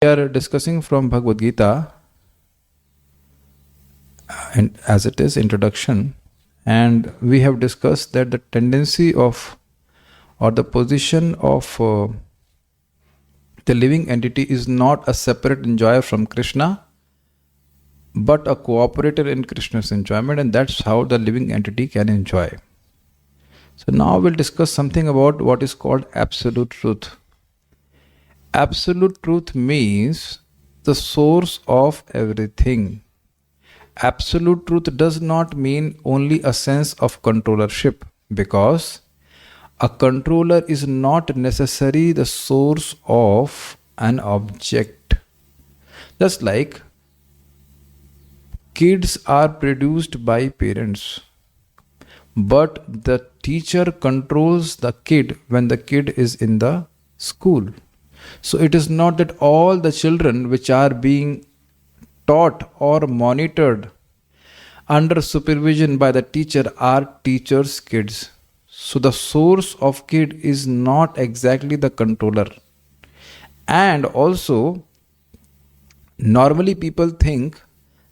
We are discussing from Bhagavad Gita, and as it is introduction, and we have discussed that the tendency of or the position of the living entity is not a separate enjoyer from Krishna, but a cooperator in Krishna's enjoyment, and that's how the living entity can enjoy. So now we'll discuss something about what is called absolute truth. Absolute truth means the source of everything. Absolute truth does not mean only a sense of controllership, because a controller is not necessarily the source of an object. Just like kids are produced by parents, but the teacher controls the kid when the kid is in the school. So it is not that all the children which are being taught or monitored under supervision by the teacher are teacher's kids. So the source of kid is not exactly the controller. And also, normally people think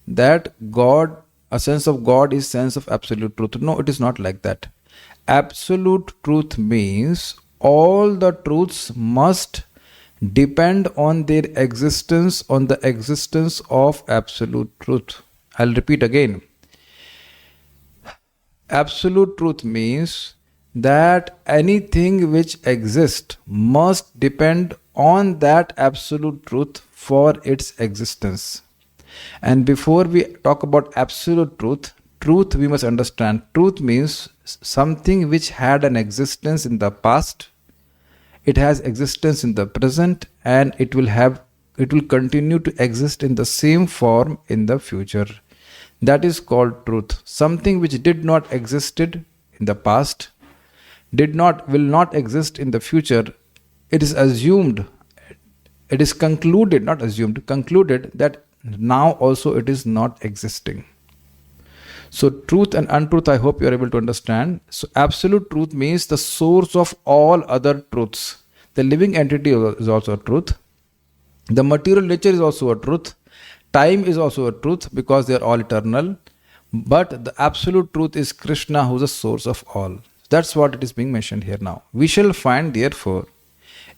that God, a sense of God is sense of absolute truth. No, it is not like that. Absolute truth means all the truths must depend on their existence, on the existence of absolute truth. I'll repeat again. Absolute truth means that anything which exists must depend on that absolute truth for its existence. And before we talk about absolute truth, we must understand. Truth means something which had an existence in the past, it has existence in the present, and it will continue to exist in the same form in the future. That is called truth. Something which did not existed in the past, will not exist in the future. It is assumed, it is concluded, not assumed, concluded that now also it is not existing. So truth and untruth, I hope you are able to understand. So absolute truth means the source of all other truths. The living entity is also a truth. The material nature is also a truth. Time is also a truth because they are all eternal. But the absolute truth is Krishna, who is the source of all. That's what it is being mentioned here now. We shall find therefore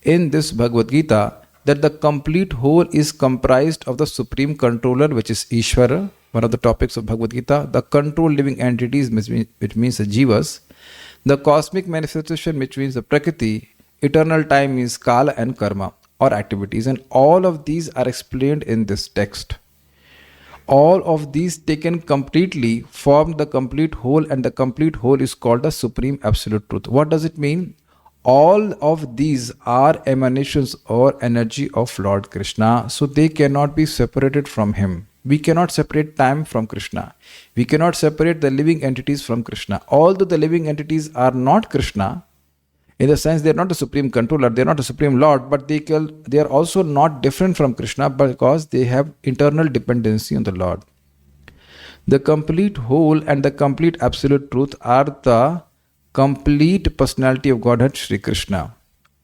in this Bhagavad Gita that the complete whole is comprised of the supreme controller, which is Ishvara, one of the topics of Bhagavad Gita, the controlled living entities, which means the jivas, the cosmic manifestation, which means the prakriti, eternal time means kala and karma or activities, and all of these are explained in this text. All of these taken completely form the complete whole, and the complete whole is called the supreme absolute truth. What does it mean? All of these are emanations or energy of Lord Krishna, so they cannot be separated from Him. We cannot separate time from Krishna. We cannot separate the living entities from Krishna. Although the living entities are not Krishna, in the sense they are not the supreme controller, they are not the supreme Lord, but they are also not different from Krishna because they have internal dependency on the Lord. The complete whole and the complete absolute truth are the complete personality of Godhead Sri Krishna.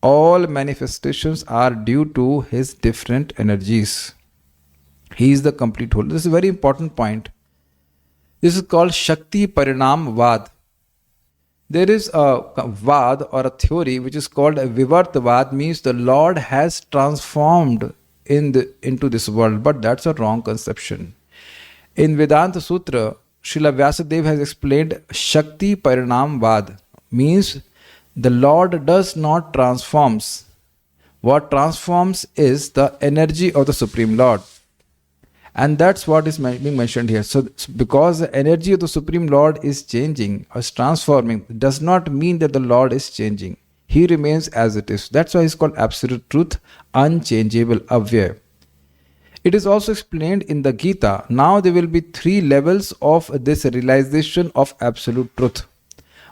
All manifestations are due to His different energies. He is the complete whole. This is a very important point. This is called Shakti Parinam Vad. There is a Vad or a theory which is called a Vivart Vad, means the Lord has transformed into this world, but that's a wrong conception. In Vedanta Sutra, Srila Vyasadeva has explained Shakti Parinam Vad, means the Lord does not transforms. What transforms is the energy of the Supreme Lord. And that's what is being mentioned here. So because the energy of the Supreme Lord is changing or is transforming, does not mean that the Lord is changing. He remains as it is. That's why it's called absolute truth, unchangeable, avyaya. It is also explained in the Gita. Now there will be 3 levels of this realization of absolute truth.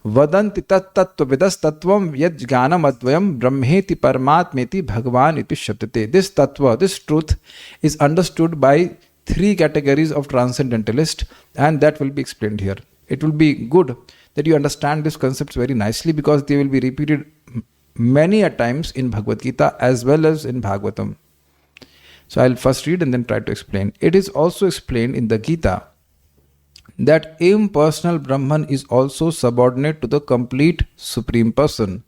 Vadanti tat tattva vidas tattvam yad jnanam advayam brahmeti paramatmeti bhagavan iti shabdate. This tattva, this truth is understood by 3 categories of transcendentalists, and that will be explained here. It will be good that you understand these concepts very nicely because they will be repeated many a times in Bhagavad Gita as well as in Bhagavatam. So I'll first read and then try to explain. It is also explained in the Gita that impersonal Brahman is also subordinate to the complete Supreme Person.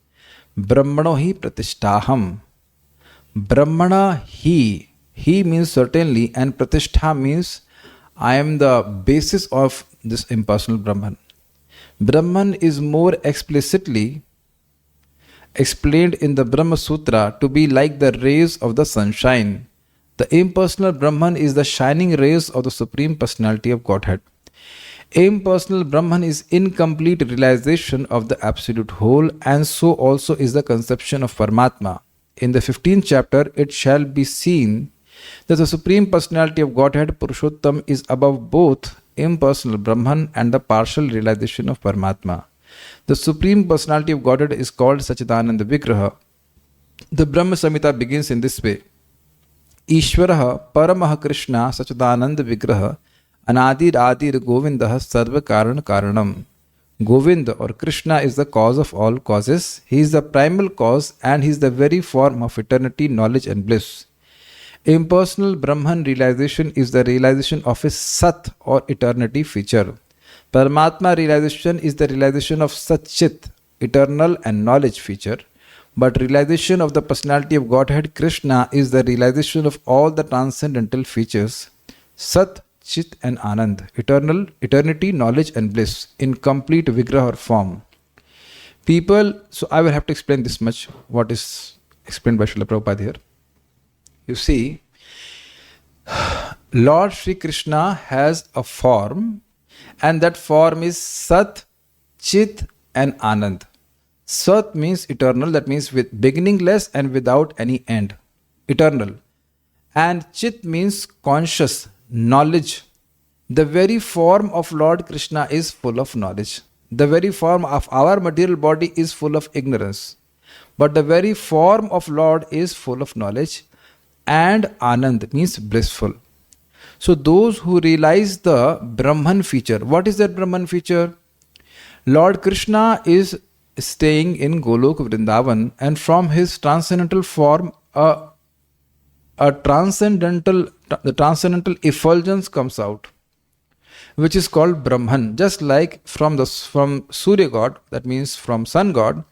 Brahmano hi pratishtaham. Brahmana he means certainly, and pratishtha means I am the basis of this impersonal Brahman. Brahman is more explicitly explained in the Brahma Sutra to be like the rays of the sunshine. The impersonal Brahman is the shining rays of the Supreme Personality of Godhead. Impersonal Brahman is incomplete realization of the Absolute Whole, and so also is the conception of Paramatma. In the 15th chapter, it shall be seen that the Supreme Personality of Godhead, Purushottam, is above both impersonal Brahman and the partial realization of Paramatma. The Supreme Personality of Godhead is called Sachidananda Vigraha. The Brahma Samhita begins in this way. Ishvaraha Paramaha Krishna Sachidananda Vigraha Anadir Adir Govindaha Sarva Karan Karanam. Govind or Krishna is the cause of all causes. He is the primal cause and he is the very form of eternity, knowledge and bliss. Impersonal Brahman realization is the realization of his Sat or eternity feature. Paramatma realization is the realization of Sat Chit, eternal and knowledge feature. But realization of the personality of Godhead Krishna is the realization of all the transcendental features, Sat, Chit and Anand, eternal, eternity, knowledge and bliss in complete vigraha or form. People, so I will have to explain this much, what is explained by Srila Prabhupada here. You see, Lord Sri Krishna has a form and that form is Sat, Chit and Anand. Sat means eternal, that means with beginningless and without any end. Eternal. And Chit means conscious, knowledge. The very form of Lord Krishna is full of knowledge. The very form of our material body is full of ignorance. But the very form of Lord is full of knowledge. And Anand means blissful. So those who realize the Brahman feature, what is that Brahman feature? Lord Krishna is staying in Golok Vrindavan, and from his transcendental form, the transcendental effulgence comes out, which is called Brahman. Just like from Surya God, that means from Sun God,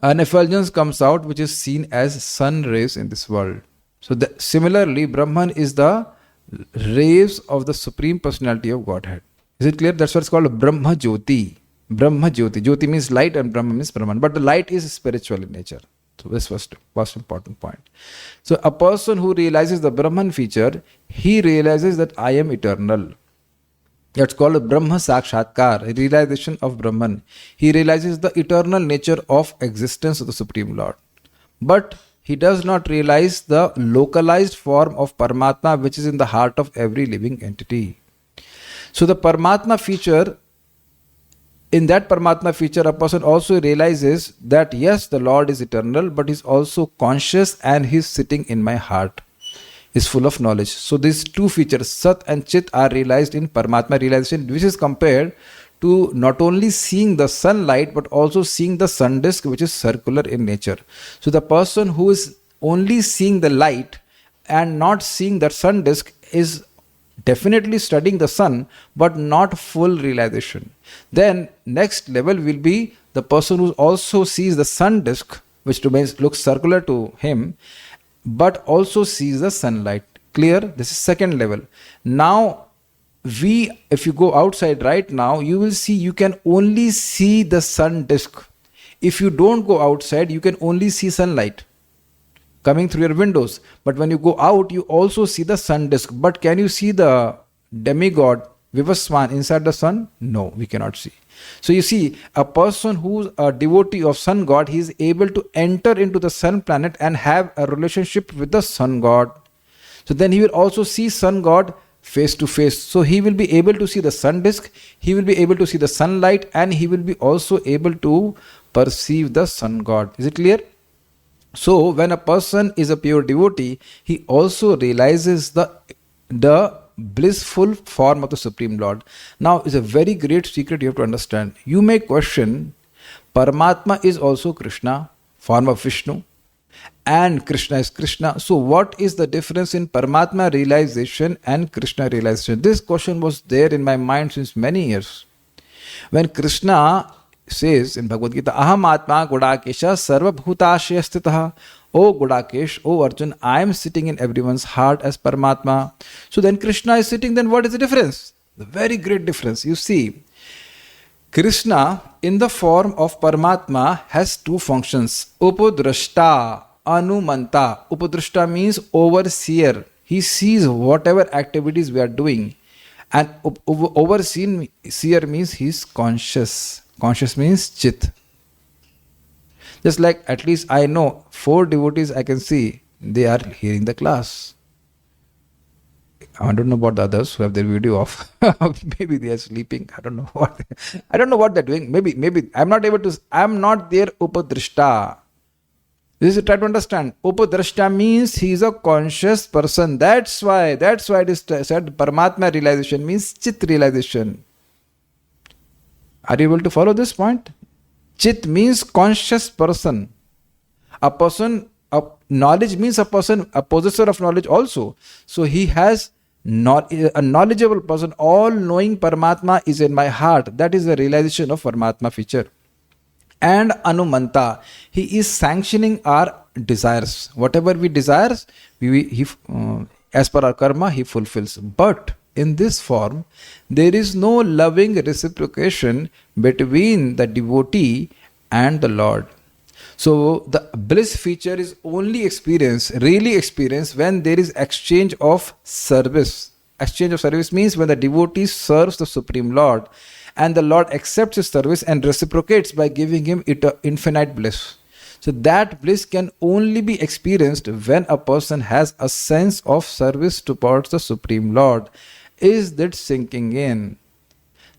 an effulgence comes out which is seen as sun rays in this world. So similarly, Brahman is the rays of the Supreme Personality of Godhead. Is it clear? That's what it's called Brahma Jyoti. Brahma Jyoti. Jyoti means light and Brahma means Brahman. But the light is spiritual in nature. So this was first important point. So a person who realizes the Brahman feature, he realizes that I am eternal. That's called a Brahma Sakshatkar, realization of Brahman. He realizes the eternal nature of existence of the Supreme Lord. But he does not realize the localized form of Paramatma which is in the heart of every living entity. So the Paramatma feature, in that Paramatma feature, a person also realizes that yes, the Lord is eternal, but he's also conscious and he's sitting in my heart. Is full of knowledge. So these two features, Sat and Chit, are realized in Paramatma realization, which is compared to not only seeing the sunlight, but also seeing the sun disk, which is circular in nature. So the person who is only seeing the light and not seeing that sun disk is definitely studying the sun, but not full realization. Then next level will be the person who also sees the sun disk, which looks circular to him, but also sees the sunlight. Clear? This is second level. Now, if you go outside right now, you will see you can only see the sun disk. If you don't go outside, you can only see sunlight coming through your windows. But when you go out, you also see the sun disk. But can you see the demigod Vivaswan inside the sun? No, we cannot see. So you see, a person who's a devotee of sun god, he is able to enter into the sun planet and have a relationship with the sun god. So then he will also see sun god face to face. So he will be able to see the sun disk, he will be able to see the sunlight, and he will be also able to perceive the sun god. Is it clear? So when a person is a pure devotee, he also realizes the blissful form of the Supreme Lord. Now is a very great secret you have to understand. You may question, Paramatma is also Krishna, form of Vishnu, and Krishna is Krishna. So what is the difference in Paramatma realization and Krishna realization? This question was there in my mind since many years. When Krishna says in Bhagavad Gita, Aham Atma Gudakesha Sarva Bhutashya Stitaha. O Gudakesh, O Arjun, I am sitting in everyone's heart as Paramatma. So then Krishna is sitting, then what is the difference? The very great difference. You see, Krishna in the form of Paramatma has two functions. Upadrashta, Anumanta. Upadrashta means overseer. He sees whatever activities we are doing. And overseer means he is conscious. Conscious means chit. Just like at least I know 4 devotees I can see, they are hearing the class. I don't know about the others who have their video off. Maybe they are sleeping. I don't know what. I don't know what they're doing. Maybe I'm not able to. I'm not their upadrashta. This is try to understand. Upadrashta means he is a conscious person. That's why it is said Paramatma realization means chit realization. Are you able to follow this point? Chit means conscious person. A person, knowledge means a person, a possessor of knowledge also. So he has a knowledgeable person. All knowing Paramatma is in my heart. That is the realization of Paramatma feature. And Anumanta, he is sanctioning our desires. Whatever we desire, as per our karma, he fulfills. But in this form, there is no loving reciprocation between the devotee and the Lord. So the bliss feature is only really experienced when there is exchange of service. Exchange of service means when the devotee serves the Supreme Lord and the Lord accepts his service and reciprocates by giving him infinite bliss. So that bliss can only be experienced when a person has a sense of service towards the Supreme Lord. Is that sinking in?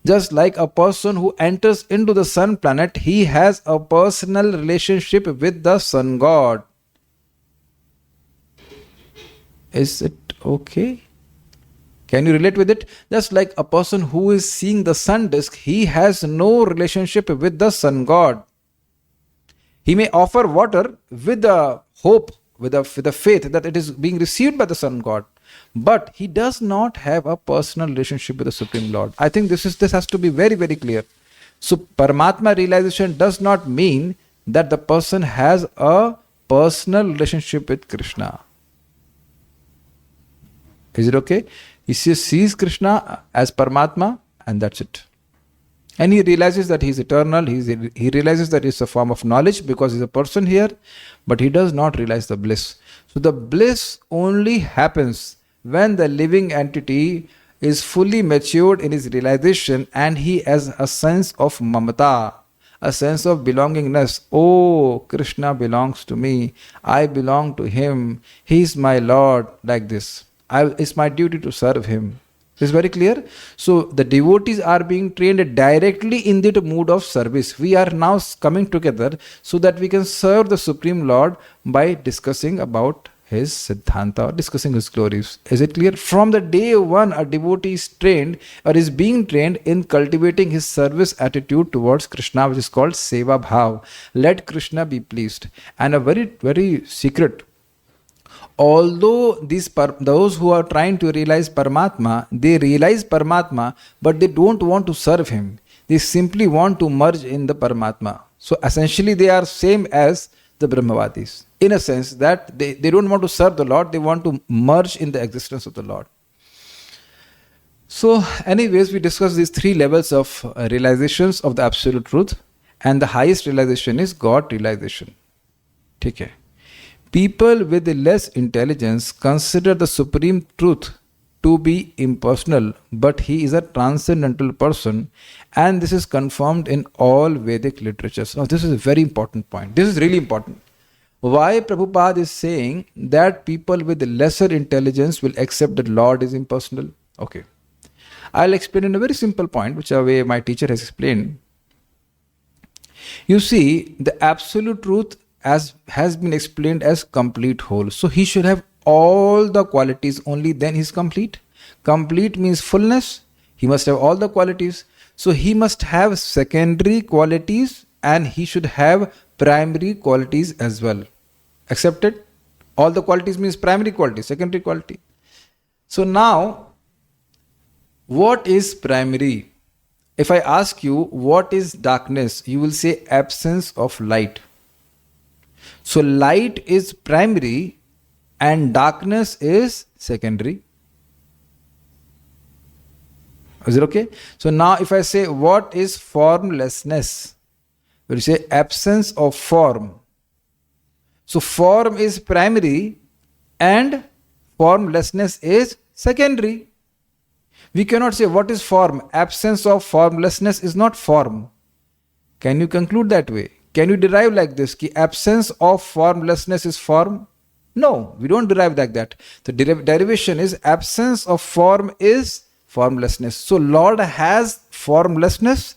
Just like a person who enters into the sun planet, he has a personal relationship with the sun god. Is it okay? Can you relate with it? Just like a person who is seeing the sun disk, he has no relationship with the sun god. He may offer water with the hope, with the faith that it is being received by the sun god. But he does not have a personal relationship with the Supreme Lord. I think this has to be very, very clear. So Paramatma realization does not mean that the person has a personal relationship with Krishna. Is it okay? He sees Krishna as Paramatma and that's it. And he realizes that he is eternal. He realizes that it's a form of knowledge because he's a person here, but he does not realize the bliss. So the bliss only happens when the living entity is fully matured in his realization and he has a sense of mamata, a sense of belongingness. Oh, Krishna belongs to me. I belong to him. He is my Lord, like this. It's my duty to serve him. This is very clear. So the devotees are being trained directly in that mood of service. We are now coming together so that we can serve the Supreme Lord by discussing about his Siddhanta or discussing his glories. Is it clear? From the day one, a devotee is trained or is being trained in cultivating his service attitude towards Krishna, which is called Seva Bhav. Let Krishna be pleased. And a very, very secret. Although those who are trying to realize Paramatma, they realize Paramatma, but they don't want to serve him. They simply want to merge in the Paramatma. So essentially they are same as the Brahmavadis. In a sense that they don't want to serve the Lord, they want to merge in the existence of the Lord. So anyways, we discussed these 3 levels of realizations of the Absolute Truth, and the highest realization is God realization. Okay. People with less intelligence consider the Supreme Truth to be impersonal, but he is a transcendental person, and this is confirmed in all Vedic literatures. Now, this is a very important point. This is really important. Why Prabhupada is saying that people with lesser intelligence will accept that Lord is impersonal? Okay. I'll explain in a very simple point, which way my teacher has explained. You see, the Absolute Truth has been explained as complete whole. So he should have all the qualities, only then he is complete. Complete means fullness. He must have all the qualities. So he must have secondary qualities and he should have primary qualities as well. Accepted? All the qualities means primary quality, secondary quality. So now, what is primary? If I ask you what is darkness, you will say absence of light. So light is primary and darkness is secondary. Is it okay? So now if I say what is formlessness, we will say absence of form. So form is primary and formlessness is secondary. We cannot say what is form. Absence of formlessness is not form. Can you conclude that way? Can you derive like this? Ki absence of formlessness is form? No, we don't derive like that. The derivation is absence of form is formlessness. So Lord has formlessness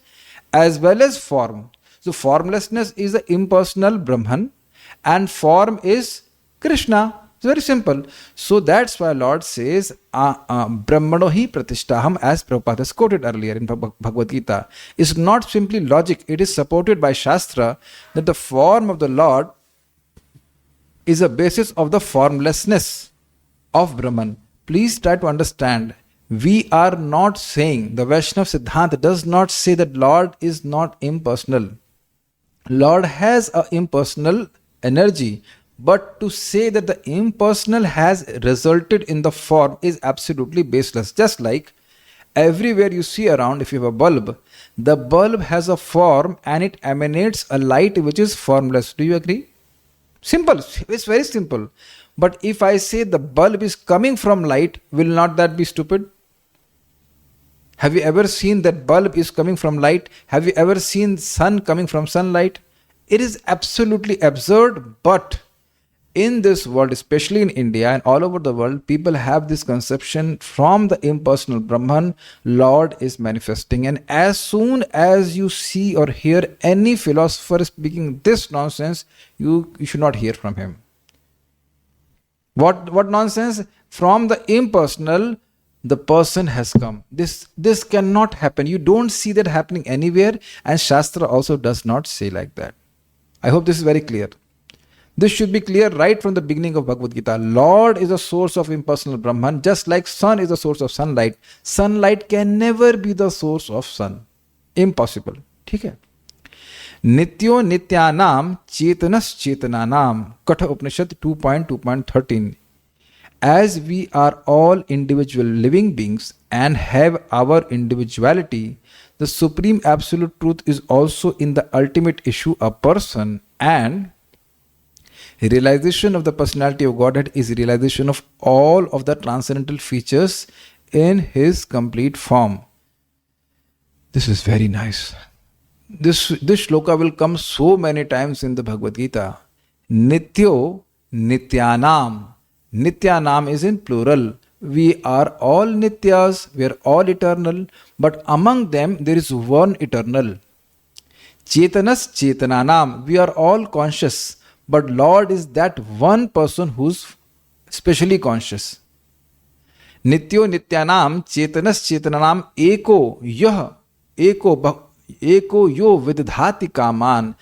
as well as form. So formlessness is the impersonal Brahman and form is Krishna. It's very simple. So that's why Lord says Brahmano hi pratishtaham, as Prabhupada has quoted earlier in Bhagavad Gita. It's not simply logic. It is supported by Shastra that the form of the Lord is a basis of the formlessness of Brahman. Please try to understand. We are not saying, the Vaishnav Siddhanta does not say that Lord is not impersonal. Lord has an impersonal energy. But to say that the impersonal has resulted in the form is absolutely baseless. Just like everywhere you see around, if you have a bulb, the bulb has a form and it emanates a light which is formless. Do you agree? Simple. It's very simple. But if I say the bulb is coming from light, will not that be stupid? Have you ever seen that bulb is coming from light? Have you ever seen sun coming from sunlight? It is absolutely absurd, but in this world, especially in India and all over the world, people have this conception from the impersonal Brahman, Lord is manifesting. And as soon as you see or hear any philosopher speaking this nonsense, you should not hear from him. What nonsense? From the impersonal, the person has come. This cannot happen. You don't see that happening anywhere, and Shastra also does not say like that. I hope this is very clear. This should be clear right from the beginning of Bhagavad Gita. Lord is a source of impersonal Brahman, just like sun is a source of sunlight. Sunlight can never be the source of sun. Impossible. ठीक है? नित्यो नित्यानाम चेतनस चेतनानाम. Katha Upanishad 2.2.13. As we are all individual living beings and have our individuality, the supreme absolute truth is also in the ultimate issue a person, and realization of the personality of Godhead is realization of all of the transcendental features in His complete form. This is very nice. This shloka will come so many times in the Bhagavad Gita. Nityo Nityanam. Nityanam is in plural. We are all Nityas, we are all eternal, but among them there is one eternal. Chetanas Chetananam. We are all conscious, but Lord is that one person who's specially conscious. Nityo Nityanam Chetanas Chetananam Eko Yah Eko Yo Vidhati Kaman.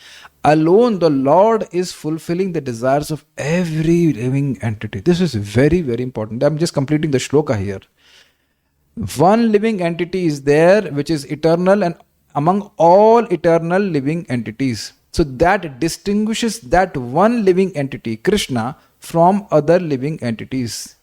Alone the Lord is fulfilling the desires of every living entity. This is very, very important. I'm just completing the shloka here. One living entity is there which is eternal and among all eternal living entities. So that distinguishes that one living entity, Krishna, from other living entities.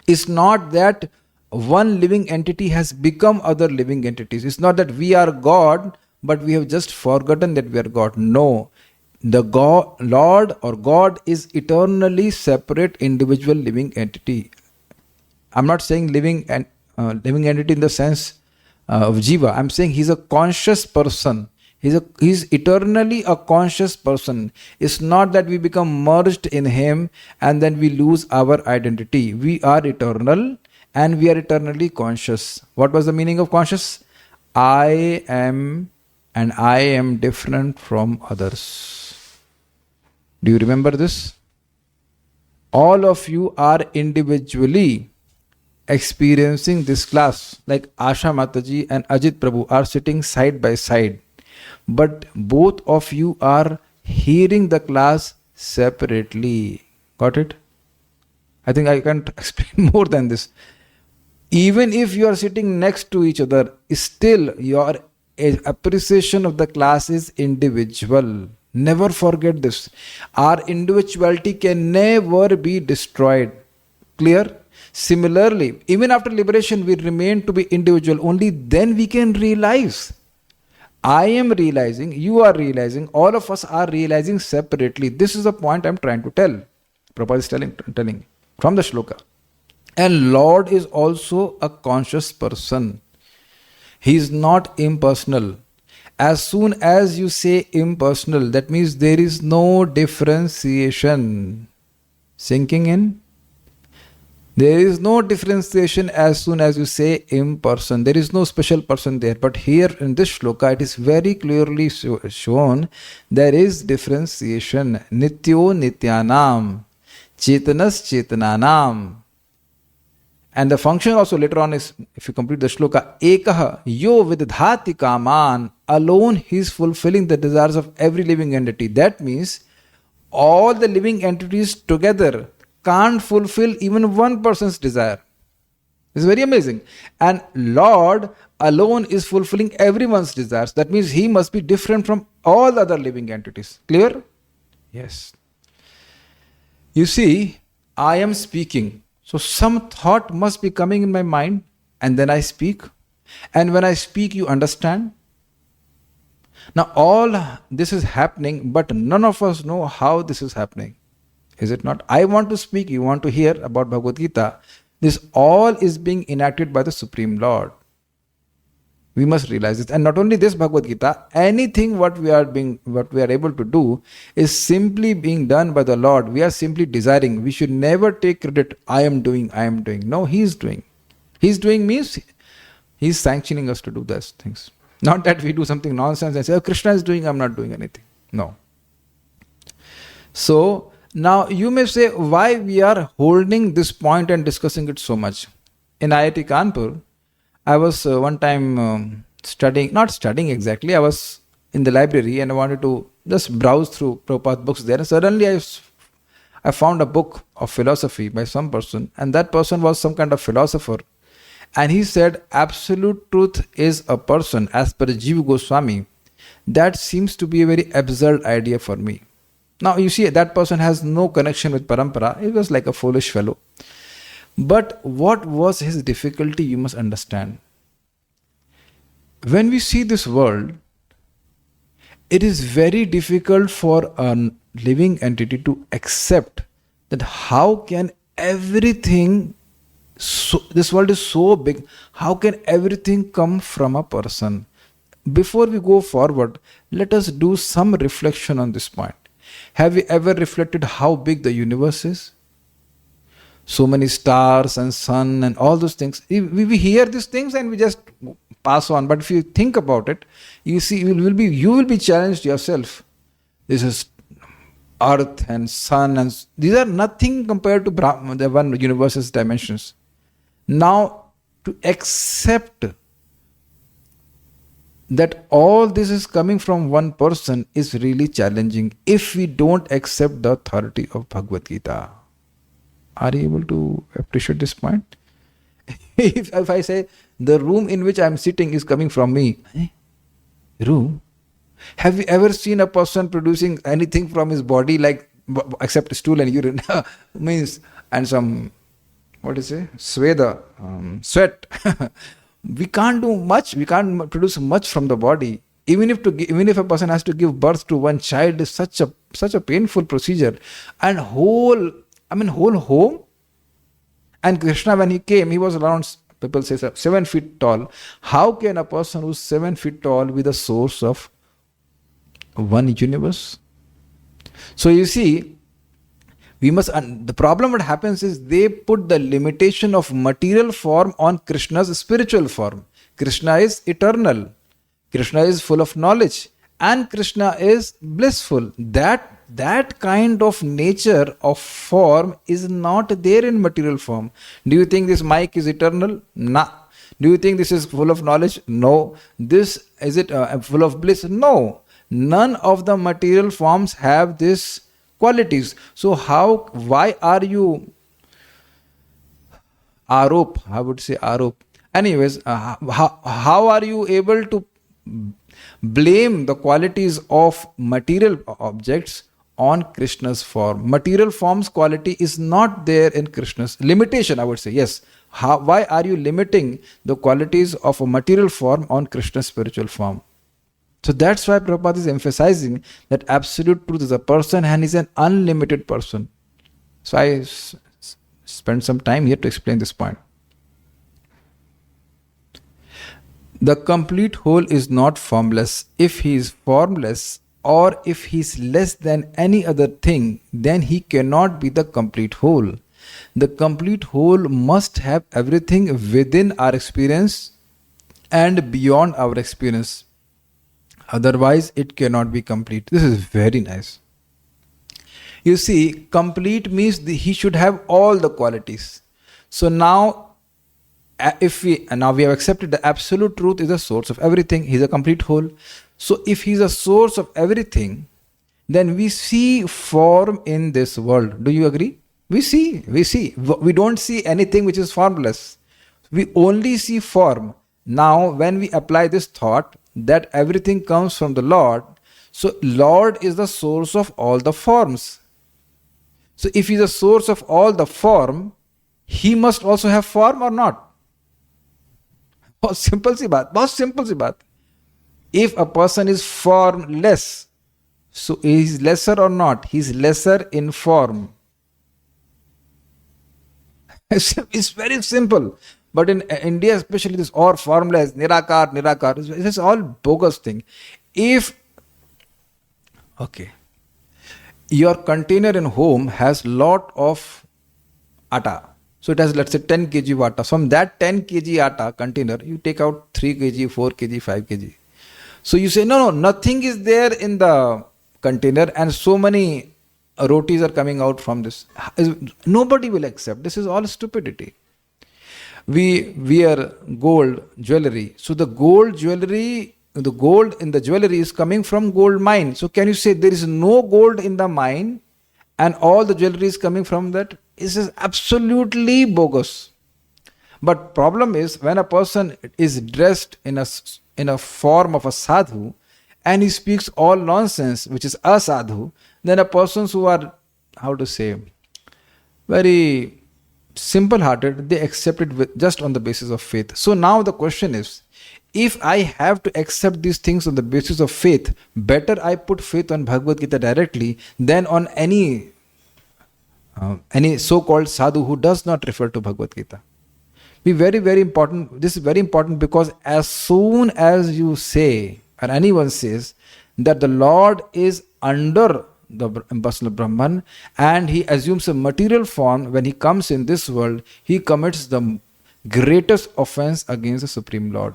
It's not that one living entity has become other living entities. It's not that we are God, but we have just forgotten that we are God. No. The God, Lord or God is eternally separate individual living entity. I'm not saying living entity in the sense of Jiva. I'm saying He's a conscious person. He's eternally a conscious person. It's not that we become merged in Him and then we lose our identity. We are eternal and we are eternally conscious. What was the meaning of conscious? I am and I am different from others. Do you remember this? All of you are individually experiencing this class. Like Asha Mataji and Ajit Prabhu are sitting side by side. But both of you are hearing the class separately. Got it? I think I can't explain more than this. Even if you are sitting next to each other, still your appreciation of the class is individual. Never forget this. Our individuality can never be destroyed. Clear? Similarly, even after liberation, we remain to be individual. Only then we can realize. I am realizing, you are realizing, all of us are realizing separately. This is the point I am trying to tell. Prabhupada is telling from the shloka. And Lord is also a conscious person. He is not impersonal. As soon as you say impersonal, that means there is no differentiation. Sinking in? There is no differentiation as soon as you say impersonal. There is no special person there. But here in this shloka, it is very clearly shown there is differentiation. Nityo nityanam. Chetanas chetananam. And the function also later on is, if you complete the shloka, Ekaha yo vidhati kaman, alone he is fulfilling the desires of every living entity. That means all the living entities together can't fulfill even one person's desire. It's very amazing. And Lord alone is fulfilling everyone's desires. That means he must be different from all other living entities. Clear? Yes. You see, I am speaking. So some thought must be coming in my mind, and then I speak. And when I speak, you understand. Now all this is happening, but none of us know how this is happening. Is it not? I want to speak, you want to hear about Bhagavad Gita. This all is being enacted by the Supreme Lord. We must realize this. And not only this Bhagavad Gita, anything what we are able to do is simply being done by the Lord. We are simply desiring. We should never take credit. I am doing. No, He is doing. He is doing means He is sanctioning us to do those things. Not that we do something nonsense and say, oh, Krishna is doing, I am not doing anything. No. So, now you may say, why we are holding this point and discussing it so much? In IIT Kanpur, I was one time not studying exactly, I was in the library and I wanted to just browse through Prabhupada's books there. And suddenly I found a book of philosophy by some person, and that person was some kind of philosopher. And he said, absolute truth is a person, as per Jiva Goswami. That seems to be a very absurd idea for me. Now you see, that person has no connection with Parampara. He was like a foolish fellow. But what was his difficulty, you must understand. When we see this world, it is very difficult for a living entity to accept that how can everything, this world is so big, how can everything come from a person? Before we go forward, let us do some reflection on this point. Have you ever reflected how big the universe is? So many stars and sun and all those things. We hear these things and we just pass on. But if you think about it, you see, you will be challenged yourself. This is earth and sun, and these are nothing compared to the one universe's dimensions. Now, to accept that all this is coming from one person is really challenging if we don't accept the authority of Bhagavad Gita. Are you able to appreciate this point? if I say the room in which I am sitting is coming from me, room? Have you ever seen a person producing anything from his body, like except stool and urine? Means, and some, what is it? Sweda, sweat. We can't do much. We can't produce much from the body. Even if a person has to give birth to one child, is such a painful procedure. And whole home. And Krishna, when he came, he was around, people say, 7 feet tall. How can a person who's 7 feet tall be the source of one universe? So you see, the problem what happens is they put the limitation of material form on Krishna's spiritual form. Krishna is eternal. Krishna is full of knowledge. And Krishna is blissful. That kind of nature of form is not there in material form. Do you think this mic is eternal? Nah. Do you think this is full of knowledge? No. Is it full of bliss? No. None of the material forms have this qualities. So why are you arop, I would say arop. Anyways, how are you able to blame the qualities of material objects on Krishna's form? Material form's quality is not there in Krishna's limitation, I would say. Yes. Why are you limiting the qualities of a material form on Krishna's spiritual form? So that's why Prabhupada is emphasizing that absolute truth is a person and is an unlimited person. So I spend some time here to explain this point. The complete whole is not formless. If he is formless or if he is less than any other thing, then he cannot be the complete whole. The complete whole must have everything within our experience and beyond our experience. Otherwise, it cannot be complete. This is very nice. You see, complete means he should have all the qualities. So now, if we have accepted the absolute truth is the source of everything, he is a complete whole. So if he is a source of everything, then we see form in this world. Do you agree? We see. We don't see anything which is formless. We only see form. Now, when we apply this thought that everything comes from the Lord, so Lord is the source of all the forms. So if he is the source of all the form, he must also have form or not? बहुत simple सी बात. If a person is formless, so he is lesser or not? He is lesser in form. It's very simple. But in India, especially, this or formless, nirakar, this is all bogus thing. Your container in home has lot of atta. So it has, let's say, 10 kg of atta. From that 10 kg atta container, you take out 3 kg, 4 kg, 5 kg. So you say, no, nothing is there in the container and so many rotis are coming out from this. Nobody will accept. This is all stupidity. We wear gold jewelry. So the gold in the jewelry is coming from gold mine. So can you say there is no gold in the mine and all the jewelry is coming from that? This is absolutely bogus. But problem is when a person is dressed in a form of a sadhu and he speaks all nonsense, which is a sadhu, then a persons who are, very simple-hearted, they accept it just on the basis of faith. So now the question is, if I have to accept these things on the basis of faith, better I put faith on Bhagavad Gita directly than on any so-called sadhu who does not refer to Bhagavad Gita. Be very, very important. This is very important because as soon as you say, or anyone says, that the Lord is under the impersonal Brahman and he assumes a material form when he comes in this world, he commits the greatest offense against the Supreme Lord.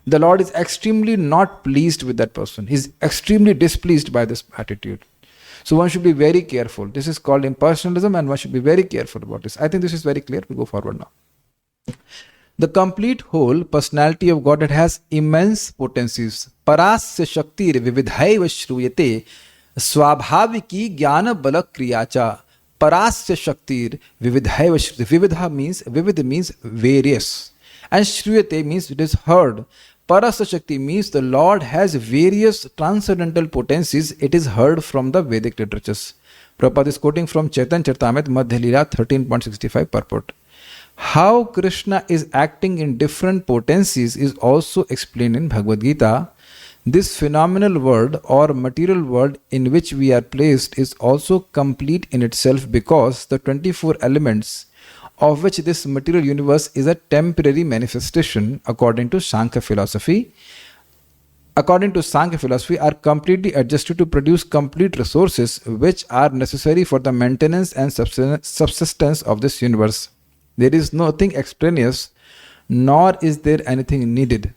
The Lord is extremely not pleased with that person. He is extremely displeased by this attitude. So one should be very careful. This is called impersonalism and one should be very careful about this. I think this is very clear. We go forward now. The complete whole personality of Godhead has immense potencies. Parasya shaktir vividhaiva shruyate swabhaviki jnana bala kriyacha. Parasya shaktir vividhaiva shruyate. Vividha means various. And shruyate means it is heard. Parasya Shakti means the Lord has various transcendental potencies. It is heard from the Vedic literatures. Prabhupada is quoting from Chaitanya Charitamrita Madhya Leela 13.65 purport. How Krishna is acting in different potencies is also explained in Bhagavad Gita. This phenomenal world or material world in which we are placed is also complete in itself because the 24 elements of which this material universe is a temporary manifestation according to Sankhya philosophy. According to Sankhya philosophy, are completely adjusted to produce complete resources which are necessary for the maintenance and subsistence of this universe. There is nothing extraneous, nor is there anything needed.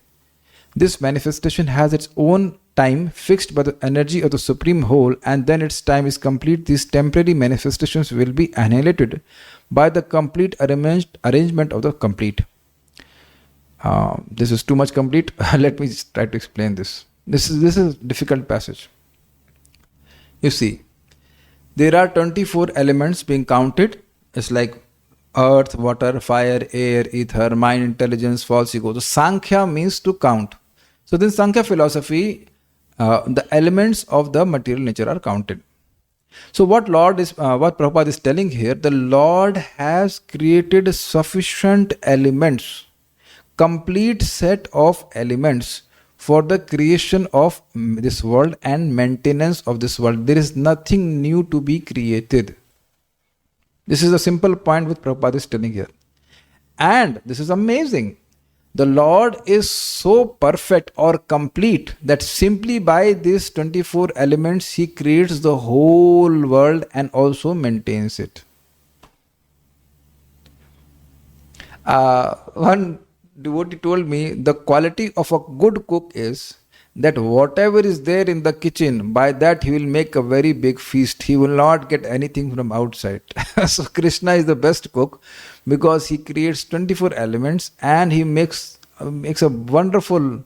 This manifestation has its own time fixed by the energy of the Supreme Whole, and then its time is complete. These temporary manifestations will be annihilated by the complete arrangement of the complete. This is too much complete. Let me try to explain this. This is a difficult passage. You see, There are 24 elements being counted. It's like earth, water, fire, air, ether, mind, intelligence, false ego. So Sankhya means to count. So in Sankhya philosophy, the elements of the material nature are counted. So what Prabhupada is telling here, the Lord has created sufficient elements, complete set of elements for the creation of this world and maintenance of this world. There is nothing new to be created. This is a simple point which Prabhupada is telling here. And this is amazing. The Lord is so perfect or complete that simply by these 24 elements, He creates the whole world and also maintains it. One devotee told me the quality of a good cook is that whatever is there in the kitchen, by that he will make a very big feast. He will not get anything from outside. So Krishna is the best cook because he creates 24 elements and he makes a wonderful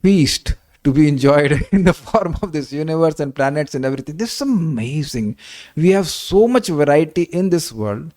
feast to be enjoyed in the form of this universe and planets and everything. This is amazing. We have so much variety in this world.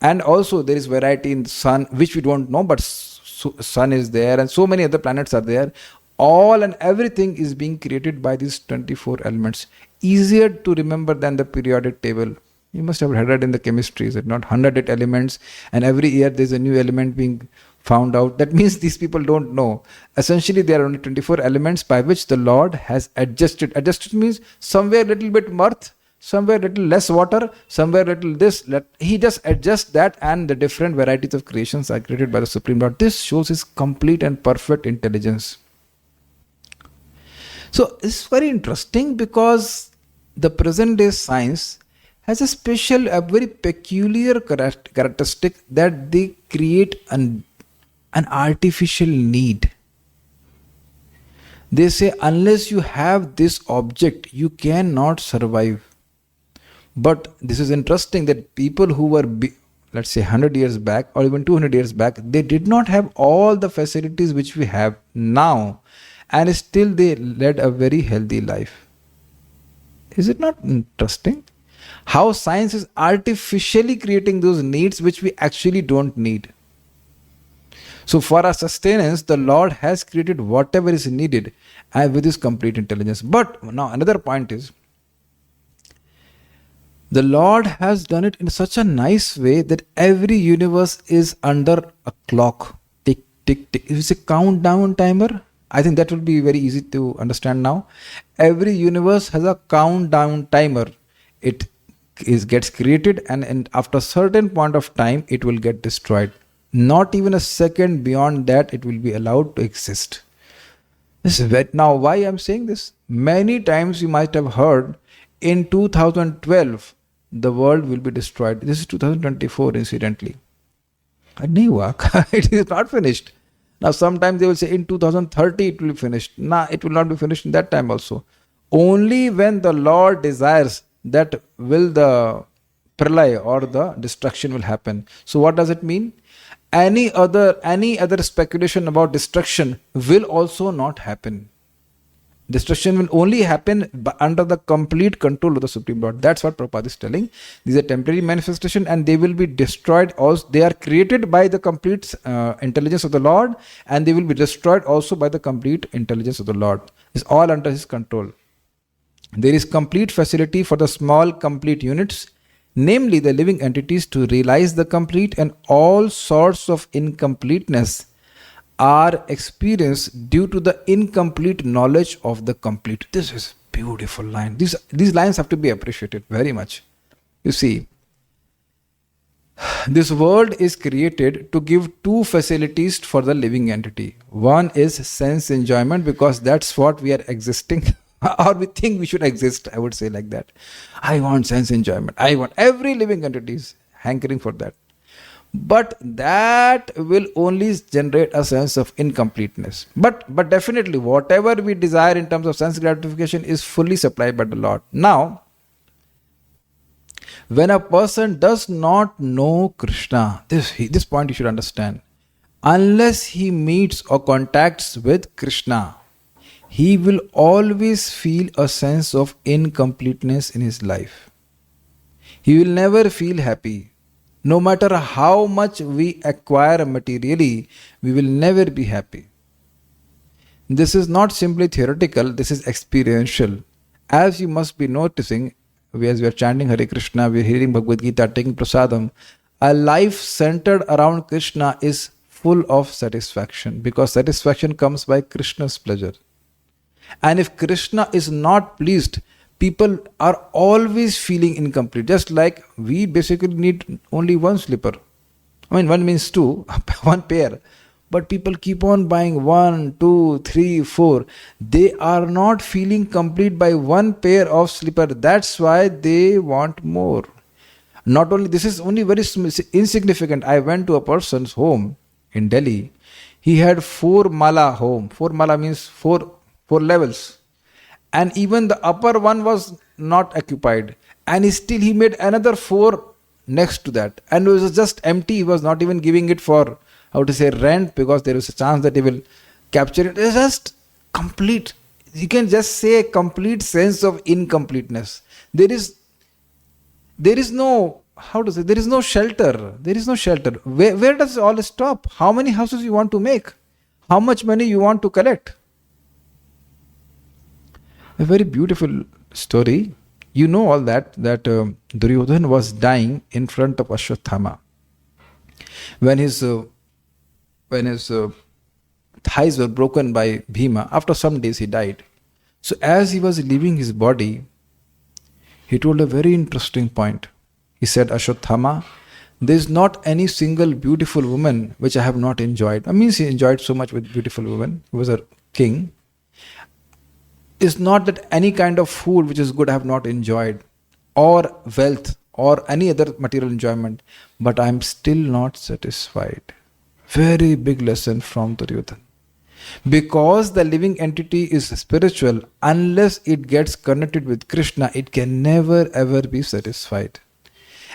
And also there is variety in the sun, which we don't know, but sun is there and so many other planets are there. All and everything is being created by these 24 elements. Easier to remember than the periodic table. You must have heard it in the chemistry, is it not? 108 elements and every year there's a new element being found out. That means these people don't know. Essentially there are only 24 elements by which the Lord has adjusted. Adjusted means somewhere little bit mirth, somewhere little less water, somewhere little this. He just adjusts that and the different varieties of creations are created by the Supreme Lord. This shows His complete and perfect intelligence. So it's very interesting because the present day science has a very peculiar characteristic that they create an artificial need. They say unless you have this object, you cannot survive. But this is interesting that people who were, let's say 100 years back or even 200 years back, they did not have all the facilities which we have now. And still they led a very healthy life. Is it not interesting? How science is artificially creating those needs which we actually don't need. So for our sustenance, the Lord has created whatever is needed and with His complete intelligence. But now another point is, the Lord has done it in such a nice way that every universe is under a clock. Tick, tick, tick. If it's a countdown timer, I think that will be very easy to understand now. Every universe has a countdown timer. It gets created and after a certain point of time, it will get destroyed. Not even a second beyond that, it will be allowed to exist. Now, why I'm saying this? Many times you might have heard in 2012, the world will be destroyed. This is 2024, incidentally. It is not finished. Now, sometimes they will say in 2030 it will be finished. It will not be finished in that time also. Only when the Lord desires that will the pralaya or the destruction will happen. So what does it mean? Any other speculation about destruction will also not happen. Destruction will only happen under the complete control of the Supreme Lord. That's what Prabhupada is telling. These are temporary manifestations and they will be destroyed. Also, they are created by the complete intelligence of the Lord and they will be destroyed also by the complete intelligence of the Lord. It's all under His control. There is complete facility for the small complete units, namely the living entities, to realize the complete, and all sorts of incompleteness are experienced due to the incomplete knowledge of the complete. This is a beautiful line. These lines have to be appreciated very much. You see, this world is created to give two facilities for the living entity. One is sense enjoyment, because that's what we are existing or we think we should exist. I would say like that. I want sense enjoyment. I want every living entity is hankering for that. But that will only generate a sense of incompleteness. But definitely whatever we desire in terms of sense gratification is fully supplied by the Lord. Now, when a person does not know Krishna, this point you should understand. Unless he meets or contacts with Krishna, he will always feel a sense of incompleteness in his life. He will never feel happy. No matter how much we acquire materially, we will never be happy. This is not simply theoretical, this is experiential. As you must be noticing, as we are chanting Hare Krishna, we are hearing Bhagavad Gita, taking prasadam, a life centered around Krishna is full of satisfaction, because satisfaction comes by Krishna's pleasure. And if Krishna is not pleased, people are always feeling incomplete. Just like we basically need only one slipper. I mean, one means two, one pair. But people keep on buying 1, 2, 3, 4. They are not feeling complete by one pair of slipper. That's why they want more. Not only, this is only very insignificant. I went to a person's home in Delhi. He had 4 mala home. 4 mala means four levels. And even the upper one was not occupied. And he made another 4 next to that. And it was just empty. He was not even giving it for, how to say, rent, because there is a chance that he will capture it. It's just complete. You can just say a complete sense of incompleteness. There is no, how to say, there is no shelter. There is no shelter. Where does it all stop? How many houses you want to make? How much money you want to collect? A very beautiful story. You know all that Duryodhana was dying in front of Ashwatthama. When his thighs were broken by Bhima, after some days he died. So as he was leaving his body, he told a very interesting point. He said, Ashwatthama, there is not any single beautiful woman which I have not enjoyed. I mean, he enjoyed so much with beautiful women. He was a king. It's not that any kind of food which is good I have not enjoyed, or wealth, or any other material enjoyment, but I am still not satisfied. Very big lesson from Duryodhana. Because the living entity is spiritual, unless it gets connected with Krishna, it can never ever be satisfied.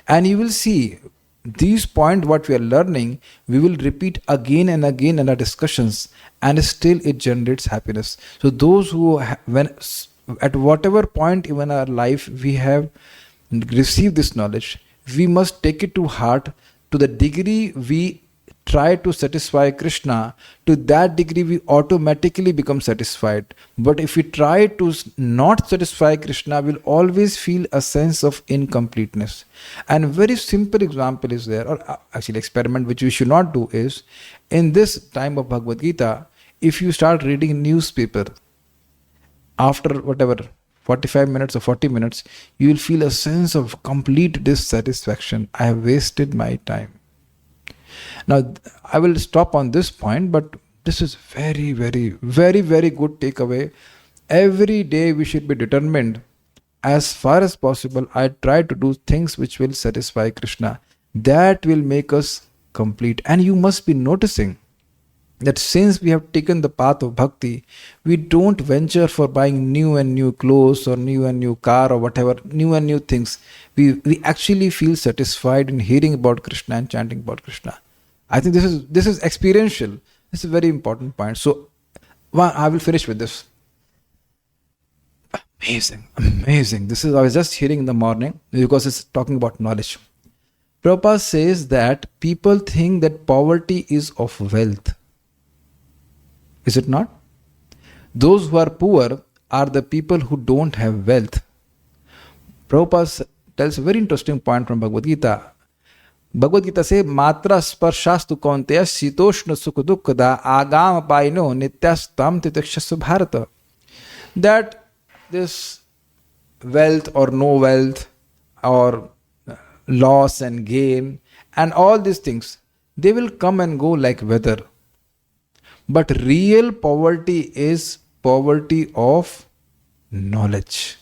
And you will see, these points what we are learning, we will repeat again and again in our discussions, and still it generates happiness. So those who, when at whatever point in our life we have received this knowledge, we must take it to heart. To the degree we try to satisfy Krishna, to that degree we automatically become satisfied. But if we try to not satisfy Krishna, we'll always feel a sense of incompleteness. And very simple example is there, or actually experiment which we should not do, is in this time of Bhagavad Gita, if you start reading newspaper, after whatever 45 minutes or 40 minutes, you will feel a sense of complete dissatisfaction. I have wasted my time. Now, I will stop on this point, but this is very, very, very, very good takeaway. Every day we should be determined, as far as possible, I try to do things which will satisfy Krishna. That will make us complete. And you must be noticing that since we have taken the path of bhakti, we don't venture for buying new and new clothes or new and new car or whatever, new and new things. We actually feel satisfied in hearing about Krishna and chanting about Krishna. I think this is experiential. This is a very important point. So I will finish with this. Amazing. This is, I was just hearing in the morning, because it's talking about knowledge. Prabhupada says that people think that poverty is of wealth. Is it not? Those who are poor are the people who don't have wealth. Prabhupada tells a very interesting point from Bhagavad Gita. Bhagavad Gita says, Matra sparshastu kaunteya sitoshna sukha dukkada agam paino nityastam titikshasu bharata. That this wealth or no wealth, or loss and gain, and all these things, they will come and go like weather. But real poverty is poverty of knowledge.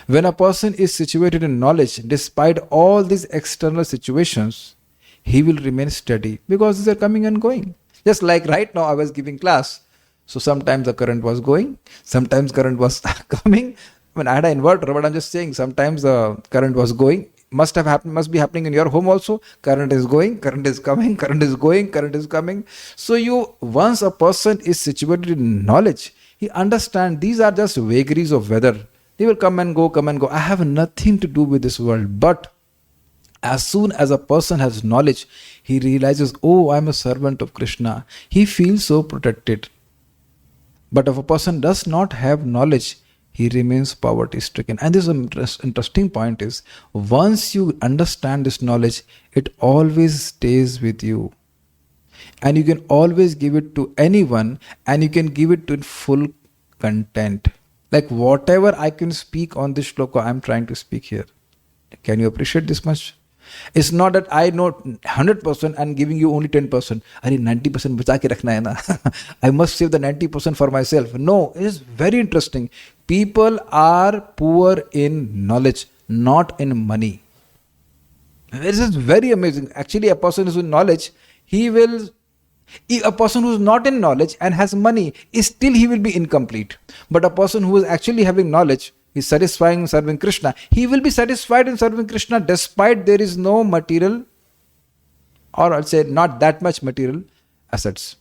When a person is situated in knowledge, despite all these external situations, he will remain steady, because these are coming and going. Just like right now I was giving class. So sometimes the current was going, sometimes current was coming. I mean, I had an inverter, but I'm just saying sometimes the current was going. Must be happening in your home also. Current is going, current is coming, current is going, current is coming. So once a person is situated in knowledge, He understands these are just vagaries of weather. They will come and go, come and go. I have nothing to do with this world. But as soon as a person has knowledge, he realizes, oh, I'm a servant of Krishna. He feels so protected. But if a person does not have knowledge, he remains poverty stricken. And this interesting point is, once you understand this knowledge, it always stays with you. And you can always give it to anyone, and you can give it to full content. Like whatever I can speak on this shloka, I'm trying to speak here. Can you appreciate this much? It's not that I know 100% and giving you only 10%. Are 90% बचा के रखना है ना? I must save the 90% for myself. No, it is very interesting. People are poor in knowledge, not in money. This is very amazing. Actually, a person who is in knowledge, he will. If a person who is not in knowledge and has money, still he will be incomplete. But a person who is actually having knowledge, is satisfying serving Krishna, he will be satisfied in serving Krishna despite there is no material, or I'll say not that much material assets.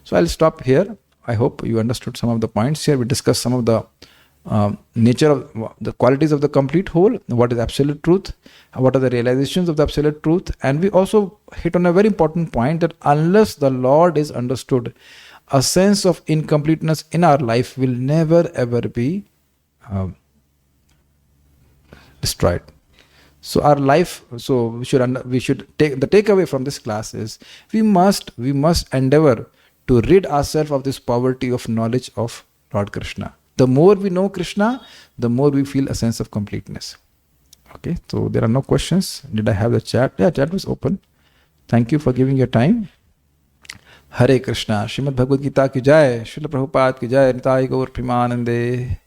So I'll stop here. I hope you understood some of the points here. We discussed some of the nature of the qualities of the complete whole, what is absolute truth, what are the realizations of the absolute truth, and we also hit on a very important point that unless the Lord is understood, a sense of incompleteness in our life will never ever be destroyed. So our life, so we should take the takeaway from this class is we must endeavor to rid ourselves of this poverty of knowledge of Lord Krishna. The more we know Krishna, the more we feel a sense of completeness. Okay, so there are no questions. Did I have the chat? Yeah, chat was open. Thank you for giving your time. Hare Krishna. Srimad Bhagavad Gita ki jai. Srila Prabhupada ki jai. Nitai Gaur Premanande.